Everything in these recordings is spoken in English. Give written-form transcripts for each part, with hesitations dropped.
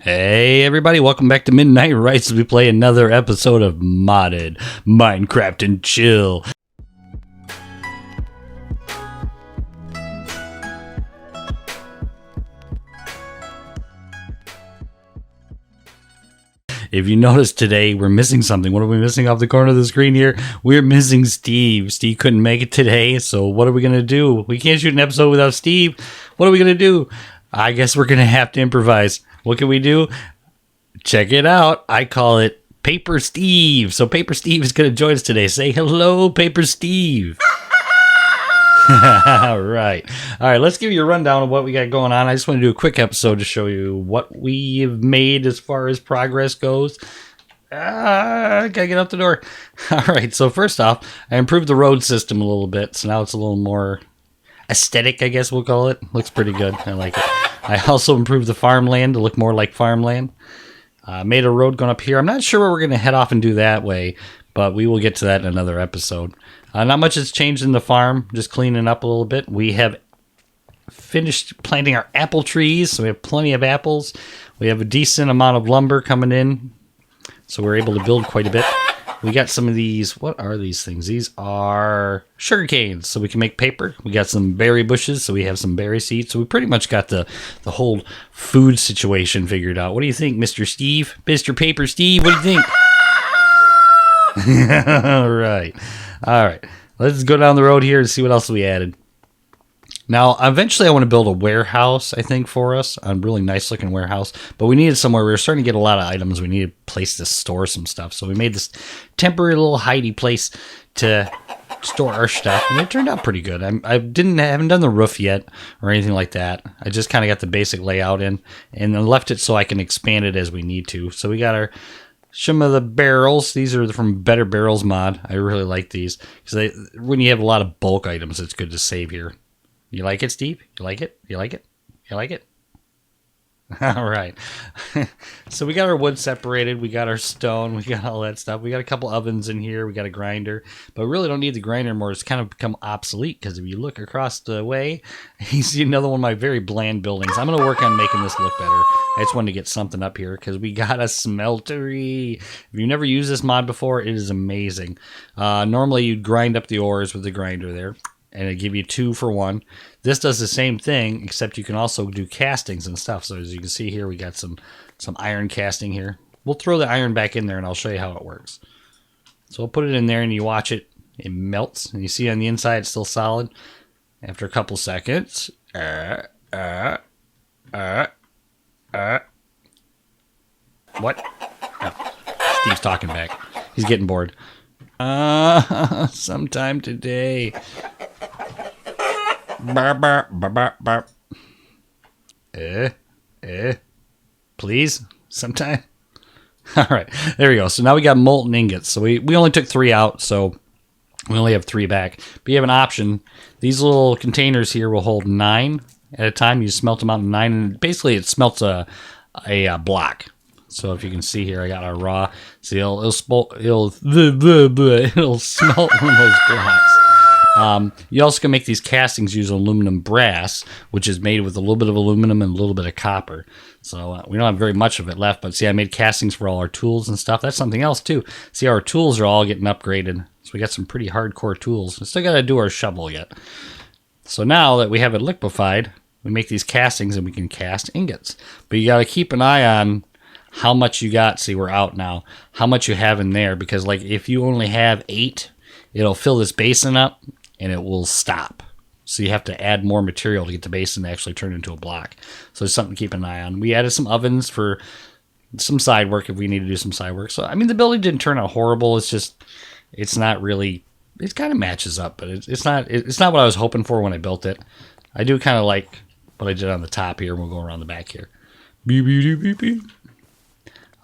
Hey everybody, welcome back to Midnightrice as we play another episode of modded Minecraft and Chill. If you notice today, we're missing something. What are we missing off the corner of the screen here? We're missing Steve. Steve couldn't make it today, so what are we going to do? We can't shoot an episode without Steve. What are we going to do? I guess we're going to have to improvise. What can we do? Check it out. I call it Paper Steve. So Paper Steve is going to join us today. Say hello, Paper Steve. All right, let's give you a rundown of what we got going on. I just want to do a quick episode to show you what we've made as far as progress goes. Gotta get out the door. All right, so first off, I improved the road system a little bit, so now it's a little more aesthetic, I guess we'll call it. Looks pretty good. I like it. I also improved the farmland to look more like farmland. Made a road going up here. I'm not sure where we're going to head off and do that way, but we will get to that in another episode. Not much has changed in the farm, just cleaning up a little bit. We have finished planting our apple trees, so we have plenty of apples. We have a decent amount of lumber coming in, so we're able to build quite a bit. We got some of these, what are these things? These are sugar canes, so we can make paper. We got some berry bushes, so we have some berry seeds. So we pretty much got the whole food situation figured out. What do you think, Mr. Steve? Mr. Paper Steve, what do you think? All right. Let's go down the road here and see what else we added. Now, eventually I want to build a warehouse, I think, for us. A really nice looking warehouse. But we needed somewhere. We were starting to get a lot of items. We needed a place to store some stuff. So we made this temporary little hidey place to store our stuff. And it turned out pretty good. I haven't done the roof yet or anything like that. I just kind of got the basic layout in. And then left it so I can expand it as we need to. So we got some of the barrels. These are from Better Barrels mod. I really like these. Because when you have a lot of bulk items, it's good to save here. You like it, Steve? You like it? You like it? You like it? All right. So we got our wood separated. We got our stone. We got all that stuff. We got a couple ovens in here. We got a grinder. But we really don't need the grinder anymore. It's kind of become obsolete because if you look across the way, you see another one of my very bland buildings. I'm going to work on making this look better. I just wanted to get something up here because we got a smeltery. If you've never used this mod before, it is amazing. Normally, you'd grind up the ores with the grinder there, and it'd give you 2 for 1. This does the same thing, except you can also do castings and stuff. So as you can see here, we got some iron casting here. We'll throw the iron back in there, and I'll show you how it works. So we'll put it in there, and you watch it. It melts, and you see on the inside it's still solid. After a couple seconds, what? Oh, Steve's talking back. He's getting bored. Sometime today. Bark, bark, bark, bark, bark. Please, sometime. All right, there we go. So now we got molten ingots. So we only took 3 out, so we only have 3 back. But you have an option. These little containers here will hold 9 at a time. You smelt them out in 9, and basically it smelts a block. So if you can see here, I got our raw. See, it'll smelt one of those blocks. You also can make these castings using aluminum brass, which is made with a little bit of aluminum and a little bit of copper. So we don't have very much of it left, but see, I made castings for all our tools and stuff. That's something else too. See, our tools are all getting upgraded. So we got some pretty hardcore tools. We still got to do our shovel yet. So now that we have it liquefied, we make these castings and we can cast ingots. But you got to keep an eye on how much you got. See, we're out now. How much you have in there, because like if you only have 8, it'll fill this basin up and it will stop. So you have to add more material to get the basin to actually turn into a block. So it's something to keep an eye on. We added some ovens for some side work if we need to do some side work. So I mean, the building didn't turn out horrible. It's just, it's not really, it kind of matches up, but it's not what I was hoping for when I built it. I do kind of like what I did on the top here. We'll go around the back here. Beep, beep, beep, beep.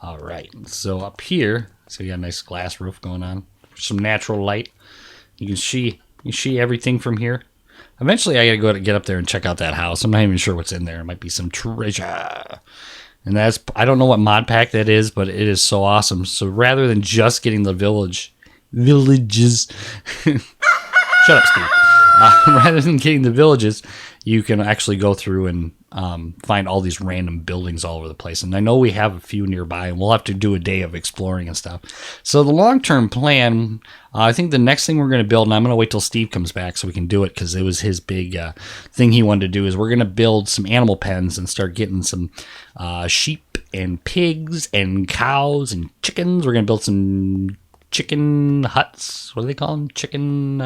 All right, so up here, so you got a nice glass roof going on. Some natural light. You can see everything from here. Eventually, I gotta get up there and check out that house. I'm not even sure what's in there. It might be some treasure. And I don't know what mod pack that is, but it is so awesome. So rather than just getting the villages, shut up, Steve. Rather than getting the villages, you can actually go through and find all these random buildings all over the place. And I know we have a few nearby, and we'll have to do a day of exploring and stuff. So the long-term plan, I think the next thing we're going to build, and I'm going to wait till Steve comes back so we can do it because it was his big thing he wanted to do, is we're going to build some animal pens and start getting some sheep and pigs and cows and chickens. We're going to build some chicken huts. What do they call them? Chicken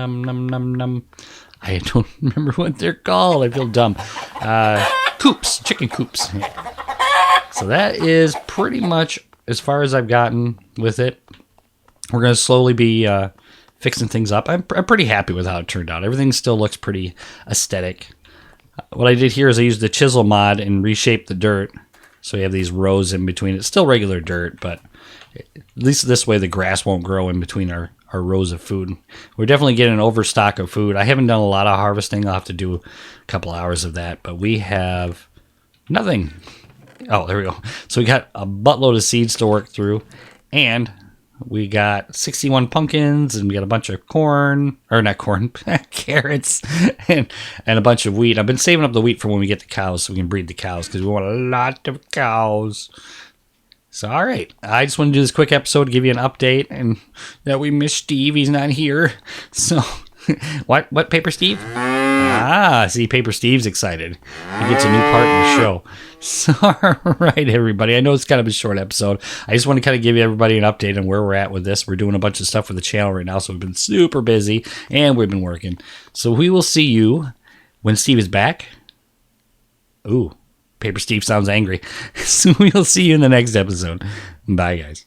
I don't remember what they're called. I feel dumb. Coops. Chicken coops. So that is pretty much as far as I've gotten with it. We're going to slowly be fixing things up. I'm pretty happy with how it turned out. Everything still looks pretty aesthetic. What I did here is I used the chisel mod and reshaped the dirt. So we have these rows in between. It's still regular dirt, but at least this way the grass won't grow in between our rows of food. We're definitely getting an overstock of food. I haven't done a lot of harvesting. I'll have to do a couple hours of that, but we have nothing. Oh, there we go. So we got a buttload of seeds to work through, and we got 61 pumpkins, and we got a bunch of corn, or not corn, carrots, and a bunch of wheat. I've been saving up the wheat for when we get the cows so we can breed the cows because we want a lot of cows. So, all right. I just want to do this quick episode to give you an update and that we miss Steve. He's not here. So, what, Paper Steve? See, Paper Steve's excited. He gets a new part in the show. So, all right, everybody. I know it's kind of a short episode. I just want to kind of give everybody an update on where we're at with this. We're doing a bunch of stuff with the channel right now, so we've been super busy, and we've been working. So, we will see you when Steve is back. Ooh. Paper Steve sounds angry. So we'll see you in the next episode. Bye, guys.